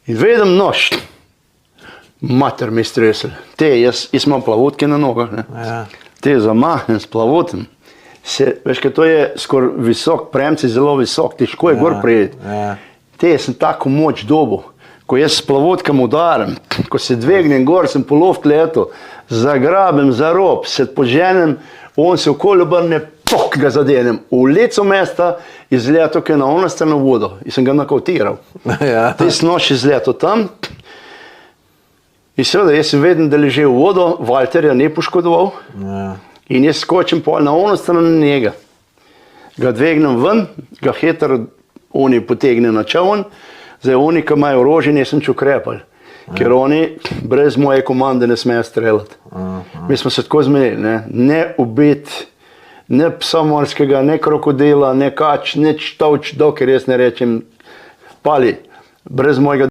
In vedem nož, mater mi stresel. Jaz imam plavutke na nogah, ne. Ja. Te zamahnem s plavutem. Veš, kaj to je skoraj visok, premci zelo visok, težko je gor prijeti. Ja. Sem tako moč dobil. Ko jaz s plavutkam udarim, ko se dvignem gor, sem po loft letu, zagrabem za rob, se poženem, on se okoli obrne, pok, ga zadenem. V lico mesta izgleda tukaj na ono strano vodo in sem ga nokavtiral. Ja. Nož izletel tam in seveda jaz sem vedel, da leži v vodo, Valterja ni poškodoval. Ja. In jaz skočim pol na ono stran njega. Ga dvignem ven, ga hitro oni potegne na čovn, zdaj oni, ki imajo orožje, nisem ukrepal, ker oni brez moje komande ne smejo streljati. Mi smo se tako zmenili, ne ubiti, ne psa morskega, ne krokodila, ne kač, ne čtovč, dokler jaz ne rečem, pali, brez mojega